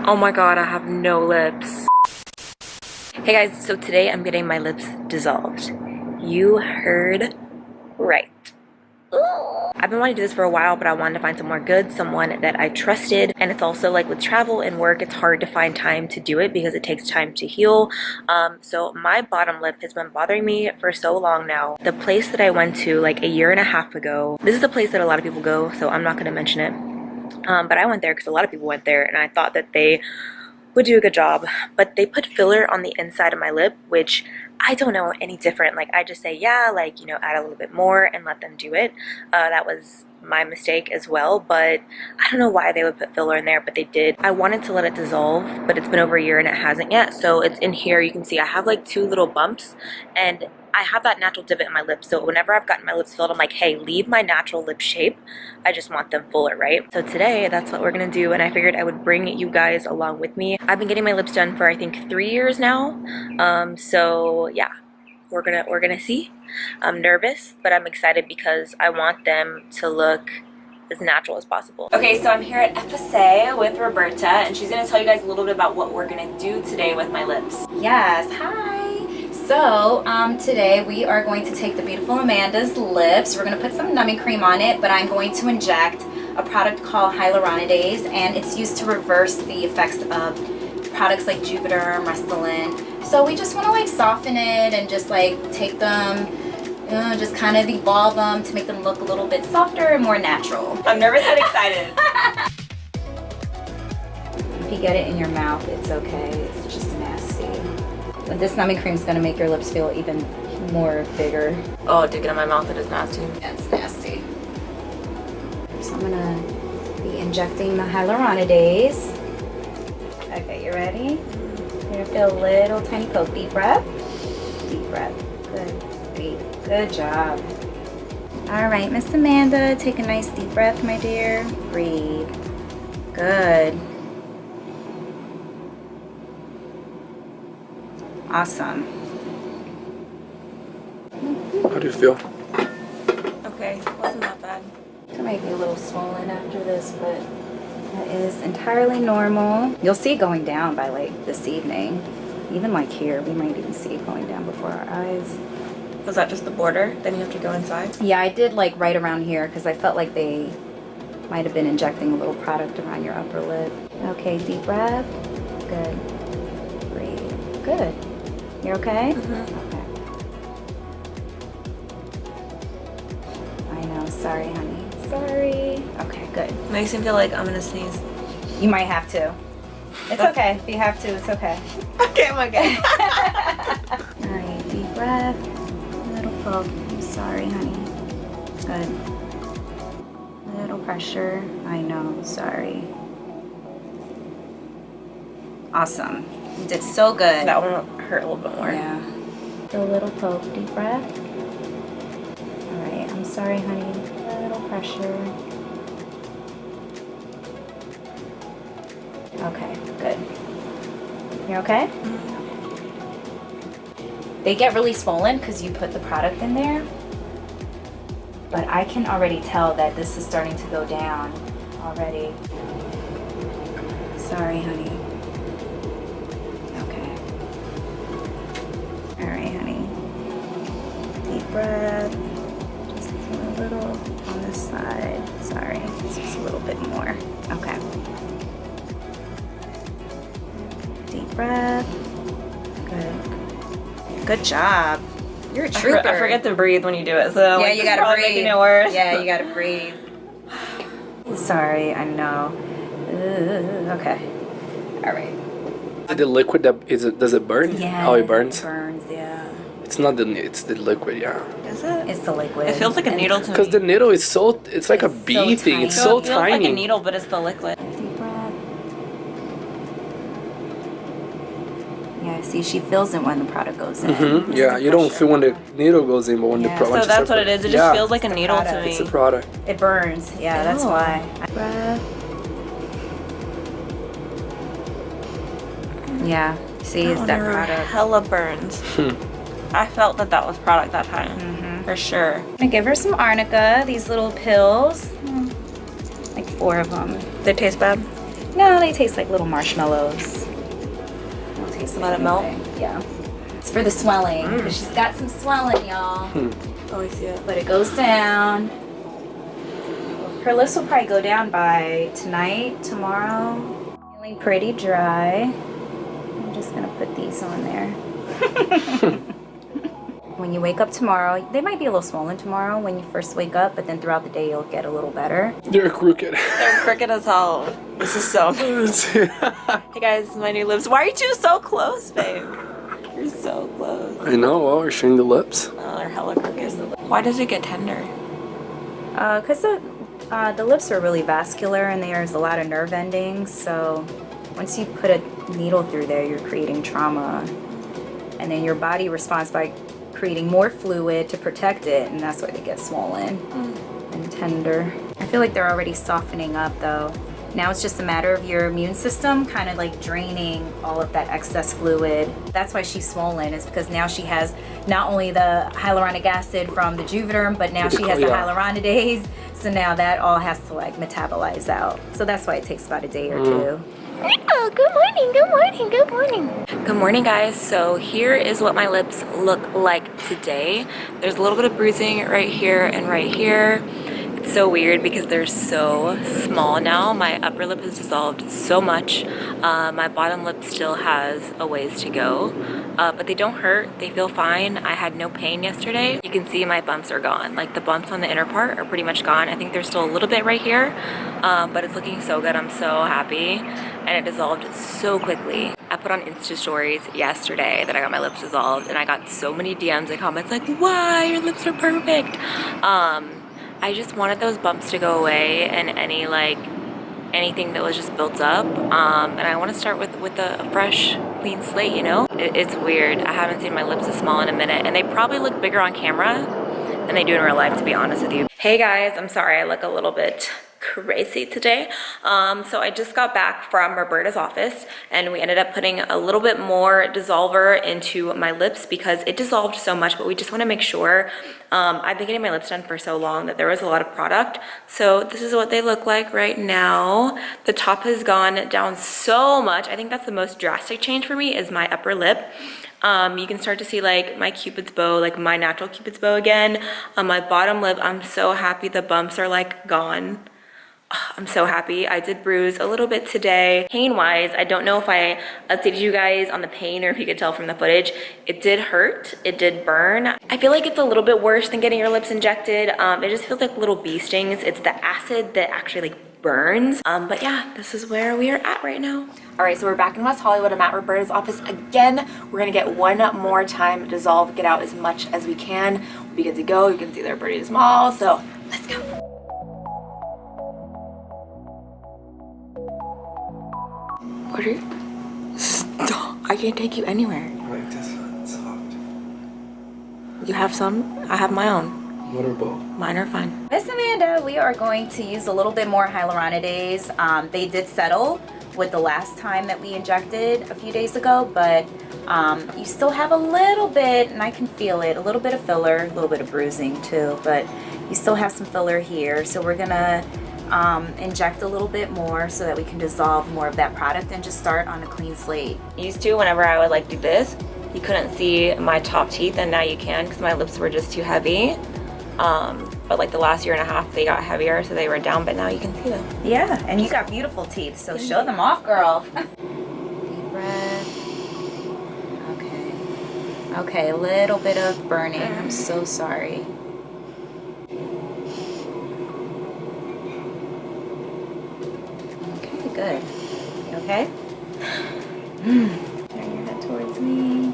Oh my god, I have no lips. Hey guys, so today I'm getting my lips dissolved. You heard right. I've been wanting to do this for a while, but I wanted to find someone good, someone that I trusted. And it's also like with travel and work, it's hard to find time to do it because it takes time to heal. So my bottom lip has been bothering me for so long now. The place that I went to like a year and a half ago, this is a place that a lot of people go, so I'm not going to mention it. But I went there because a lot of people went there and I thought that they would do a good job, but they put filler on the inside of my lip, which I don't know any different. Like, I just say, yeah, like, you know, add a little bit more and let them do it. That was my mistake as well, but I don't know why they would put filler in there, but they did. I wanted to let it dissolve, but it's been over a year and it hasn't yet. So it's in here. You can see I have like 2 little bumps, and I have that natural divot in my lips. So whenever I've gotten my lips filled, I'm like, hey, leave my natural lip shape. I just want them fuller, right? So today, that's what we're gonna do, and I figured I would bring you guys along with me. I've been getting my lips done for I think 3 years now. So yeah, we're gonna see. I'm nervous, but I'm excited because I want them to look as natural as possible. Okay, so I'm here at FSA with Roberta, and she's gonna tell you guys a little bit about what we're gonna do today with my lips. Yes, hi. So today we are going to take the beautiful Amanda's lips. We're going to put some numbing cream on it, but I'm going to inject a product called hyaluronidase, and it's used to reverse the effects of products like Juvederm, Restylane. So we just want to like soften it and just like take them, just kind of evolve them to make them look a little bit softer and more natural. I'm nervous and excited. If you get it in your mouth, it's okay. It's just nasty. But this numbing cream is going to make your lips feel even more bigger. Oh, to get in my mouth, it is nasty. Yeah, it's nasty. So I'm going to be injecting the hyaluronidase. Okay, you ready? You're going to feel a little tiny poke. Deep breath. Deep breath. Good. Breathe. Good job. All right, Miss Amanda, take a nice deep breath, my dear. Breathe. Good. Awesome. How do you feel? Okay, wasn't that bad. It might be a little swollen after this, but that is entirely normal. You'll see it going down by like this evening. Even like here, we might even see it going down before our eyes. Was that just the border? Then you have to go inside? Yeah, I did like right around here because I felt like they might have been injecting a little product around your upper lip. Okay, deep breath. Good. Breathe. Good. You're okay? Mm-hmm. Okay. I know. Sorry, honey. Sorry. Okay, good. Makes me feel like I'm gonna sneeze. You might have to. It's okay. If you have to, it's okay. Okay, I'm okay. All right, deep breath. A little poke. I'm sorry, honey. Good. A little pressure. I know. Sorry. Awesome. You did so good. That one hurt a little bit more. Yeah. A little poke. Deep breath. All right. I'm sorry, honey. A little pressure. Okay. Good. You're okay? They get really swollen because you put the product in there. But I can already tell that this is starting to go down already. Sorry, honey. Okay. All right, honey. Deep breath. Just a little on this side. Sorry, just a little bit more. Okay. Deep breath. Good. Good job. You're a trooper. I forget to breathe when you do it, so yeah, like, you gotta breathe. Making it worse. Yeah, you gotta breathe. Sorry, I know. Okay. All right. The liquid that is it? Does it burn? Yeah. Oh, it burns. It burns. Yeah. It's not the. It's the liquid. Yeah. Is it? It's the liquid. It feels like a needle to me. Because the needle is so. It's like a It's so bee thing. tiny. It's So so it feels tiny. like a needle, but it's the liquid. Deep breath. Yeah. See, she feels it when the product goes in. Mm-hmm. It's Yeah, the you don't pressure. feel when the needle goes in, but when Yeah. the So that's what it is. It just feels like a the needle to product. me. It's a product. It burns. Yeah, that's Ew. why. Breath. Yeah. See, it's that one product. hella burns. I felt that was product that time. Mm-hmm. For sure. I'm gonna give her some arnica, these little pills. Like 4 of them. They taste bad? No, they taste like little marshmallows. Don't taste Let it like melt? anything. Yeah. It's for the swelling, because she's got some swelling, y'all. Oh, I see it. But it goes down. Her lips will probably go down by tonight, tomorrow. Feeling pretty dry. I'm just gonna put these on there. When you wake up tomorrow, they might be a little swollen tomorrow when you first wake up, but then throughout the day you'll get a little better. They're crooked. They're crooked as hell. This is so. Hey guys, my new lips. Why are you two so close, babe? You're so close. I know. Well, we're showing the lips. Oh, they're hella crooked. Why does it get tender? Because the lips are really vascular and there's a lot of nerve endings. So once you put a needle through there, you're creating trauma. And then your body responds by creating more fluid to protect it. And that's why they get swollen and tender. I feel like they're already softening up though. Now it's just a matter of your immune system kind of like draining all of that excess fluid. That's why she's swollen, is because now she has not only the hyaluronic acid from the Juvederm, but now she has the hyaluronidase. So now that all has to like metabolize out. So that's why it takes about a day or two. Oh, good morning, good morning, good morning. Good morning, guys. So here is what my lips look like today. There's a little bit of bruising right here and right here. It's so weird because they're so small now. My upper lip has dissolved so much. My bottom lip still has a ways to go, but they don't hurt. They feel fine. I had no pain yesterday. You can see my bumps are gone. Like the bumps on the inner part are pretty much gone. I think there's still a little bit right here, but it's looking so good. I'm so happy, and it dissolved so quickly. I put on Insta stories yesterday that I got my lips dissolved, and I got so many DMs and comments like, "Why, your lips are perfect." I just wanted those bumps to go away and anything that was just built up. And I want to start with a fresh, clean slate, you know? It's weird. I haven't seen my lips this small in a minute, and they probably look bigger on camera than they do in real life, to be honest with you. Hey guys, I'm sorry I look a little bit crazy today. So I just got back from Roberta's office, and we ended up putting a little bit more dissolver into my lips because it dissolved so much, but we just want to make sure. I've been getting my lips done for so long that there was a lot of product. So this is what they look like right now. The top has gone down so much. I think that's the most drastic change for me, is my upper lip. You can start to see like my cupid's bow, like my natural cupid's bow again. On my bottom lip, I'm so happy the bumps are like gone. I'm so happy. I did bruise a little bit today. Pain-wise, I don't know if I updated you guys on the pain or if you could tell from the footage. It did hurt. It did burn. I feel like it's a little bit worse than getting your lips injected. It just feels like little bee stings. It's the acid that actually like burns. But yeah, this is where we are at right now. All right, so we're back in West Hollywood. I'm at Roberta's office again. We're gonna get one more time dissolve, get out as much as we can. We'll be good to go. You can see they're pretty small, so let's go. What are you? Stop. I can't take you anywhere. Like this one, soft. You have some? I have my own. What are both? Mine are fine. Miss Amanda, we are going to use a little bit more hyaluronidase. They did settle with the last time that we injected a few days ago, but you still have a little bit, and I can feel it, a little bit of filler, a little bit of bruising too, but you still have some filler here. So we're gonna inject a little bit more so that we can dissolve more of that product and just start on a clean slate. Used to, whenever I would like do this, you couldn't see my top teeth, and now you can because my lips were just too heavy. But like the last year and a half, they got heavier, so they were down, but now you can see them. Yeah, and you got beautiful teeth, so show them off, girl. Deep breath. Okay. Okay, a little bit of burning. I'm so sorry. Okay, good. You okay? Turn your head towards me. A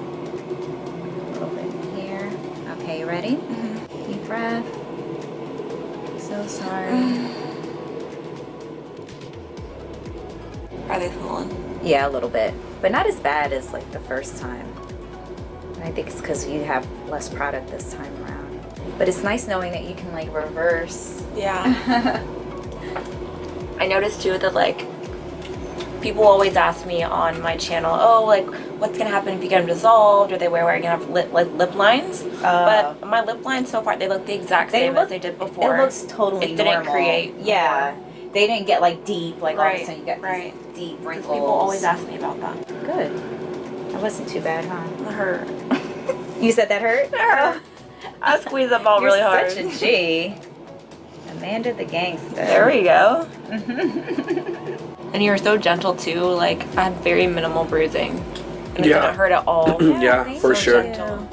little bit here. Okay, you ready? Deep breath. So sorry. Are they swollen? Yeah, a little bit, but not as bad as like the first time. And I think it's because you have less product this time around. But it's nice knowing that you can like reverse. Yeah. I noticed too that like people always ask me on my channel, oh, like what's gonna happen if you get them dissolved? Are they wearing enough lip lines? But my lip lines so far, they look the exact same as they did before. It looks totally normal. It didn't create Yeah. they didn't get like deep, like all of a sudden you get right. these deep wrinkles. People always ask me about that. Good. That wasn't too bad, huh? It hurt. You said that hurt? Yeah. I squeeze the ball really hard. You're such a G. Amanda the gangster. There we go. And you're so gentle too. Like I have very minimal bruising, and it doesn't hurt at all. Yeah, for sure. Gentle.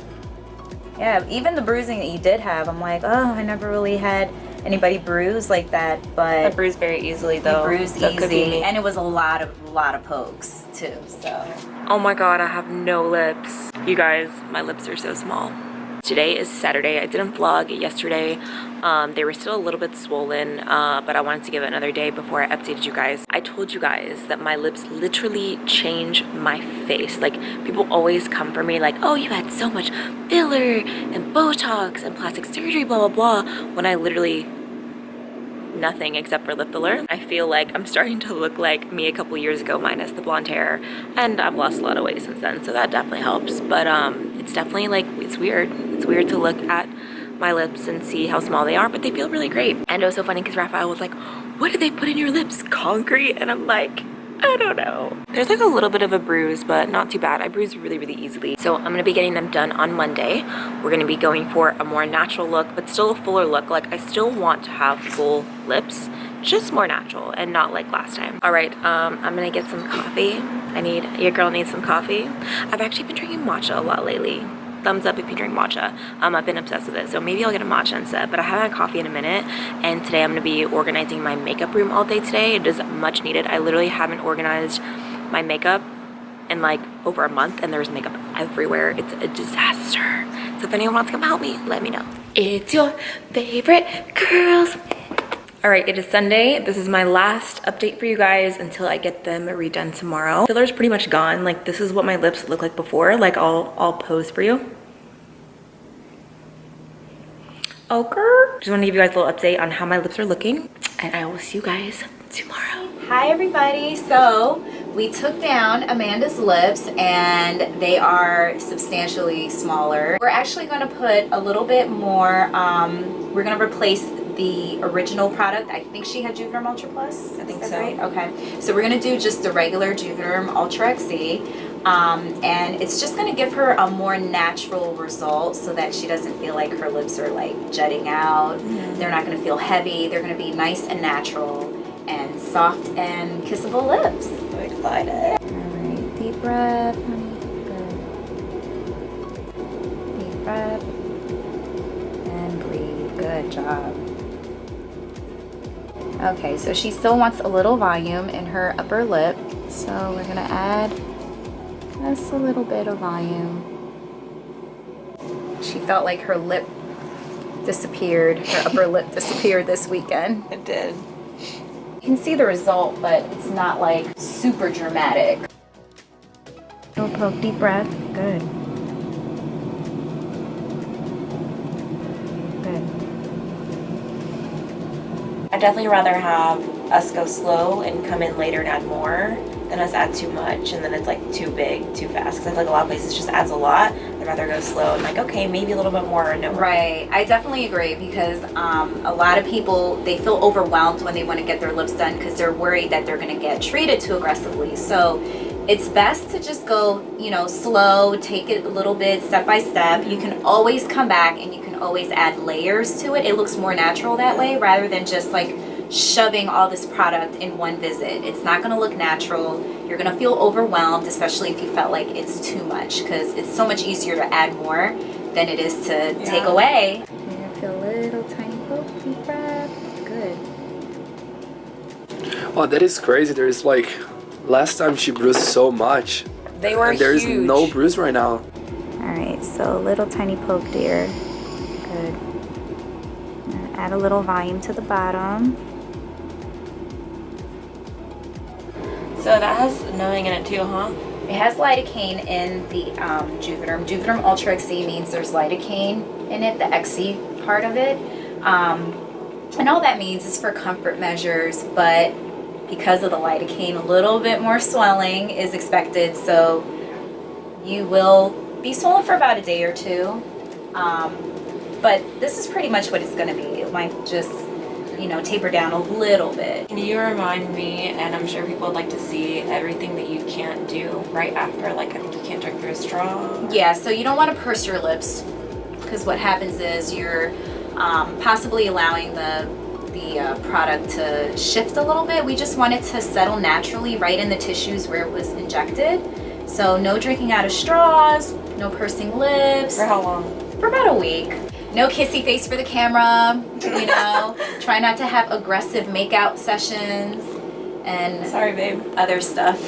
Yeah, even the bruising that you did have, I'm like, oh, I never really had anybody bruise like that, but I bruise very easily though. you bruised so it could be easy, me. and it was a lot of pokes too. So. Oh my god, I have no lips. You guys, my lips are so small. Today is Saturday. I didn't vlog yesterday. They were still a little bit swollen, but I wanted to give it another day before I updated you guys. I told you guys that my lips literally change my face. Like, people always come for me like, oh, you had so much filler and Botox and plastic surgery, blah, blah, blah, when I literally nothing except for lip filler. I feel like I'm starting to look like me a couple years ago minus the blonde hair, and I've lost a lot of weight since then, so that definitely helps. But it's definitely like, it's weird. It's weird to look at my lips and see how small they are, but they feel really great. And it was so funny because Raphael was like, what did they put in your lips? Concrete? And I'm like, I don't know. There's like a little bit of a bruise, but not too bad. I bruise really, really easily. So I'm gonna be getting them done on Monday. We're gonna be going for a more natural look, but still a fuller look. Like, I still want to have full lips, just more natural and not like last time. All right, I'm gonna get some coffee. Your girl needs some coffee. I've actually been drinking matcha a lot lately. Thumbs up if you drink matcha. I've been obsessed with it, so maybe I'll get a matcha instead, but I haven't had coffee in a minute, and today I'm gonna be organizing my makeup room all day today. It is much needed. I literally haven't organized my makeup in like over a month, and there's makeup everywhere. It's a disaster. So if anyone wants to come help me, let me know. It's your favorite girls. All right, it is Sunday. This is my last update for you guys until I get them redone tomorrow. Filler's pretty much gone. Like, this is what my lips look like before. Like, I'll pose for you. Okay. Just want to give you guys a little update on how my lips are looking, and I will see you guys tomorrow. Hi everybody. So we took down Amanda's lips and they are substantially smaller. We're actually going to put a little bit more, we're going to replace the original product. I think she had Juvederm Ultra Plus. I think Is that so. right? Okay. So we're going to do just the regular Juvederm Ultra XC. And it's just going to give her a more natural result so that she doesn't feel like her lips are like jutting out. They're not going to feel heavy. They're going to be nice and natural and soft and kissable lips. I'm excited. Alright, deep breath, honey. Good. Deep breath. And breathe. Good job. Okay, so she still wants a little volume in her upper lip. So we're gonna add just a little bit of volume. She felt like her lip disappeared, her upper lip disappeared this weekend. It did. You can see the result, but it's not like super dramatic. Little poke, deep breath. Good. Good. I'd definitely rather have us go slow and come in later and add more than us add too much and then it's like too big, too fast. Because I feel like a lot of places just adds a lot. I'd rather go slow and like, okay, maybe a little bit more or no. Right. I definitely agree because a lot of people, they feel overwhelmed when they want to get their lips done because they're worried that they're going to get treated too aggressively. So it's best to just go, you know, slow, take it a little bit step by step. You can always come back and you can always add layers to it. It looks more natural that way rather than just like shoving all this product in one visit. It's not going to look natural. You're going to feel overwhelmed, especially if you felt like it's too much because it's so much easier to add more than it is to take away. You're going to feel a little tiny poke, deep breath. Good. Wow, that is crazy. There's like, last time she bruised so much. They were and there's huge. no bruise right now. Alright, so a little tiny poke, dear. Good. And add a little volume to the bottom. So that has nothing in it too, huh? It has lidocaine in the Juvederm. Juvederm Ultra XC means there's lidocaine in it, the XC part of it. And all that means is for comfort measures, but because of the lidocaine, a little bit more swelling is expected. So you will be swollen for about a day or two. But this is pretty much what it's going to be. It might just, you know, taper down a little bit. Can you remind me, and I'm sure people would like to see everything that you can't do right after, like I think you can't drink through a straw. Yeah, so you don't want to purse your lips, because what happens is you're possibly allowing the product to shift a little bit. We just want it to settle naturally right in the tissues where it was injected. So no drinking out of straws, no pursing lips. For how long? For about a week. No kissy face for the camera, you know. Try not to have aggressive makeout sessions and Sorry, babe. other stuff.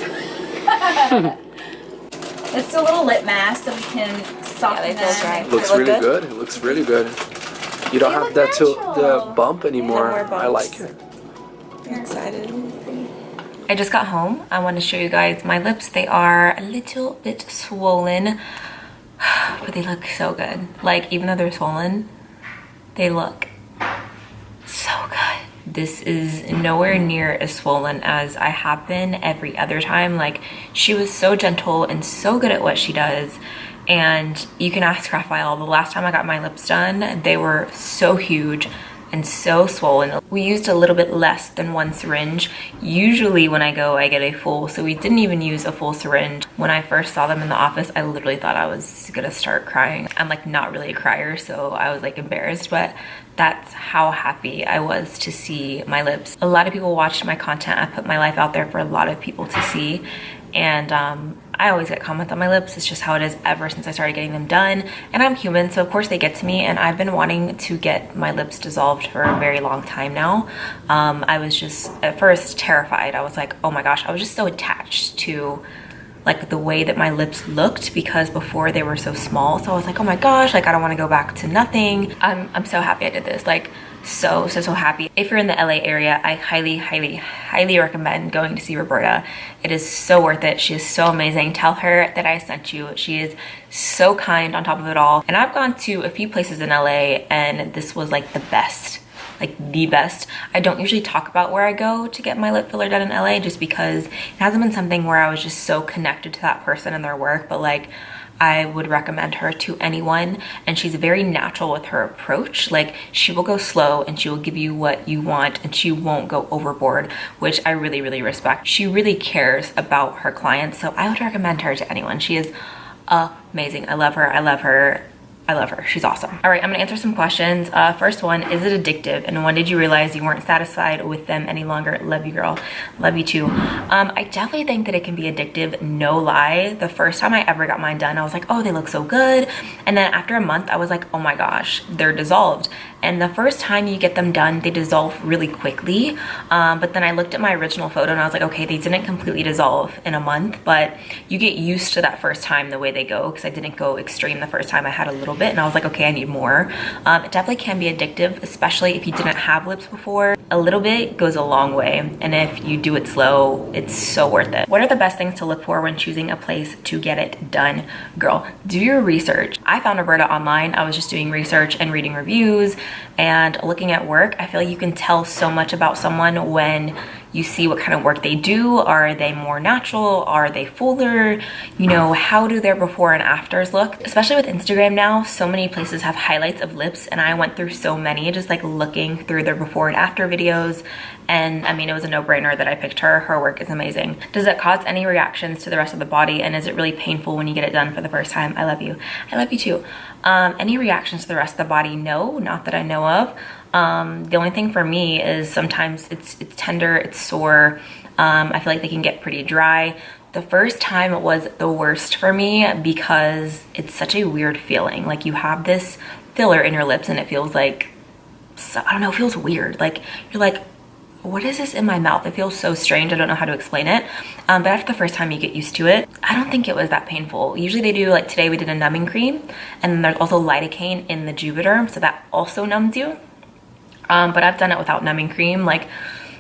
Let's do a little lip mask so we can soften they feel dry. them. Looks They look really good? good. It looks really good. You don't They have look that natural. the bump anymore. more bumps. I like it. I'm excited. I just got home. I want to show you guys my lips. They are a little bit swollen, but they look so good. Like, even though they're swollen, they look so good. This is nowhere near as swollen as I have been every other time. Like, she was so gentle and so good at what she does. And you can ask Raphael, the last time I got my lips done, they were so huge and so swollen. We used a little bit less than 1 syringe. Usually when I go, I get a full, so we didn't even use a full syringe. When I first saw them in the office, I literally thought I was gonna start crying. I'm like not really a crier, so I was like embarrassed, but that's how happy I was to see my lips. A lot of people watched my content. I put my life out there for a lot of people to see. And I always get comments on my lips. It's just how it is ever since I started getting them done. And I'm human, so of course they get to me. And I've been wanting to get my lips dissolved for a very long time now. I was just at first terrified. I was like, oh my gosh, I was just so attached to like the way that my lips looked, because before they were so small. So I was like, oh my gosh, like I don't want to go back to nothing. I'm so happy I did this. Like, so happy. If you're in the LA area, I highly recommend going to see Roberta. It is so worth it. She is so amazing. Tell her that I sent you. She is so kind on top of it all. And I've gone to a few places in LA and this was like the best. Like the best. I don't usually talk about where I go to get my lip filler done in LA just because it hasn't been something where I was just so connected to that person and their work, but like I would recommend her to anyone. And she's very natural with her approach. Like she will go slow and she will give you what you want and she won't go overboard, which I really respect. She really cares about her clients, so I would recommend her to anyone. She is amazing. I love her. She's awesome. All right, I'm gonna answer some questions. First one, is it addictive? And when did you realize you weren't satisfied with them any longer? Love you, girl. Love you too. I definitely think that it can be addictive, no lie. The first time I ever got mine done, I was like, oh, they look so good. And then after a month, I was like, oh my gosh, they're dissolved. And the first time you get them done, they dissolve really quickly. But then I looked at my original photo and I was like, okay, they didn't completely dissolve in a month, but you get used to that first time, the way they go, because I didn't go extreme the first time. I had a little bit and I was like, okay, I need more. It definitely can be addictive, especially if you didn't have lips before. A little bit goes a long way. And if you do it slow, it's so worth it. What are the best things to look for when choosing a place to get it done? Girl, do your research. I found Roberta online. I was just doing research and reading reviews and looking at work. I feel like you can tell so much about someone when you see what kind of work they do. Are they more natural? Are they fuller? You know, how do their before and afters look? Especially with Instagram now, so many places have highlights of lips and I went through so many just like looking through their before and after videos. And I mean, it was a no-brainer that I picked her. Her work is amazing. Does it cause any reactions to the rest of the body? And is it really painful when you get it done for the first time? I love you. I love you too. Any reactions to the rest of the body? No, not that I know of. The only thing for me is sometimes it's tender, it's sore. I feel like they can get pretty dry. The first time it was the worst for me because it's such a weird feeling. Like you have this filler in your lips and it feels like, I don't know, it feels weird. Like you're like, what is this in my mouth? It feels so strange. I don't know how to explain it. But after the first time you get used to it, I don't think it was that painful. Usually they do, like today we did a numbing cream and then there's also lidocaine in the Juvederm, so that also numbs you. But I've done it without numbing cream. Like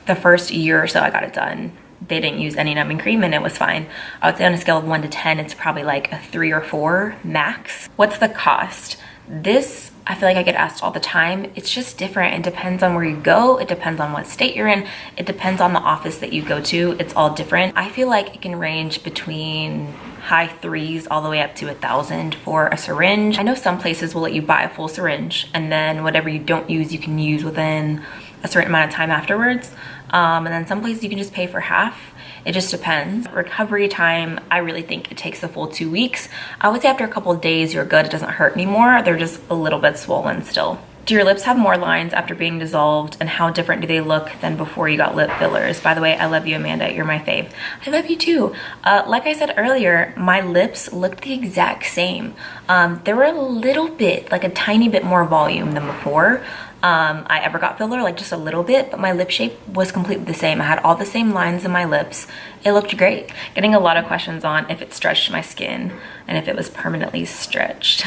the first year or so I got it done, they didn't use any numbing cream and it was fine. I would say on a scale of 1 to 10, it's probably like a 3 or 4 max. What's the cost? This, I feel like I get asked all the time. It's just different. It depends on where you go. It depends on what state you're in. It depends on the office that you go to. It's all different. I feel like it can range between high 3s all the way up to $1,000 for a syringe. I know some places will let you buy a full syringe and then whatever you don't use, you can use within a certain amount of time afterwards. And then some places you can just pay for half. It just depends. Recovery time, I really think it takes a full 2 weeks. I would say after a couple of days, you're good. It doesn't hurt anymore. They're just a little bit swollen still. Do your lips have more lines after being dissolved, and how different do they look than before you got lip fillers? By the way, I love you, Amanda. You're my fave. I love you too. Like I said earlier, my lips looked the exact same. They were a little bit, like a tiny bit more volume than before I ever got filler, like just a little bit, but my lip shape was completely the same. I had all the same lines in my lips. It looked great. Getting a lot of questions on if it stretched my skin and if it was permanently stretched.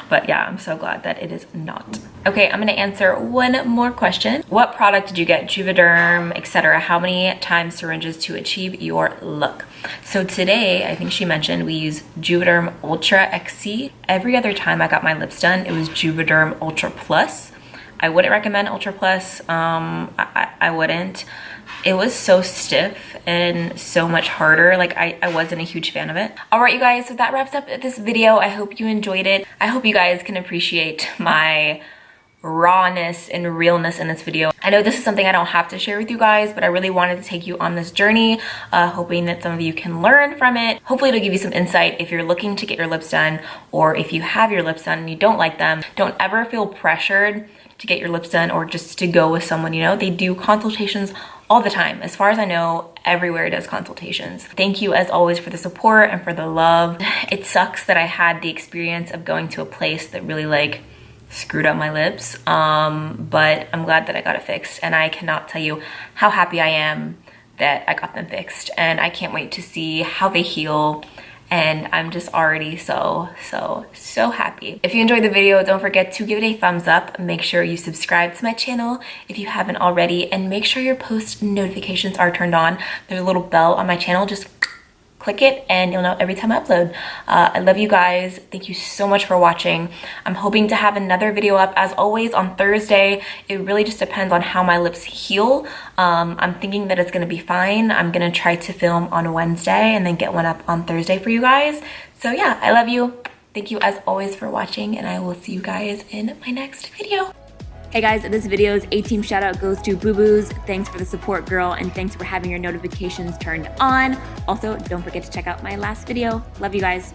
But yeah, I'm so glad that it is not. Okay, I'm gonna answer one more question. What product did you get? Juvederm, etc. How many times syringes to achieve your look? So today, I think she mentioned we use Juvederm Ultra XC. Every other time I got my lips done, it was Juvederm Ultra Plus. I wouldn't recommend Ultra Plus. I wouldn't. It was so stiff and so much harder. Like I wasn't a huge fan of it. All right, you guys, so that wraps up this video. I hope you enjoyed it. I hope you guys can appreciate my rawness and realness in this video. I know this is something I don't have to share with you guys, but I really wanted to take you on this journey, hoping that some of you can learn from it. Hopefully it'll give you some insight if you're looking to get your lips done, or if you have your lips done and you don't like them. Don't ever feel pressured to get your lips done or just to go with someone, you know. They do consultations all the time. As far as I know, everywhere does consultations. Thank you as always for the support and for the love. It sucks that I had the experience of going to a place that really like screwed up my lips, but I'm glad that I got it fixed, and I cannot tell you how happy I am that I got them fixed, and I can't wait to see how they heal. And I'm just already so happy. If you enjoyed the video, don't forget to give it a thumbs up. Make sure you subscribe to my channel if you haven't already, and make sure your post notifications are turned on. There's a little bell on my channel. Just click it and you'll know every time I upload. I love you guys. Thank you so much for watching. I'm hoping to have another video up as always on Thursday. It really just depends on how my lips heal. I'm thinking that it's gonna be fine. I'm gonna try to film on Wednesday and then get one up on Thursday for you guys. So yeah, I love you. Thank you as always for watching, and I will see you guys in my next video. Hey guys, this video's A-team shout out goes to Boo Boos. Thanks for the support, girl, and thanks for having your notifications turned on. Also, don't forget to check out my last video. Love you guys.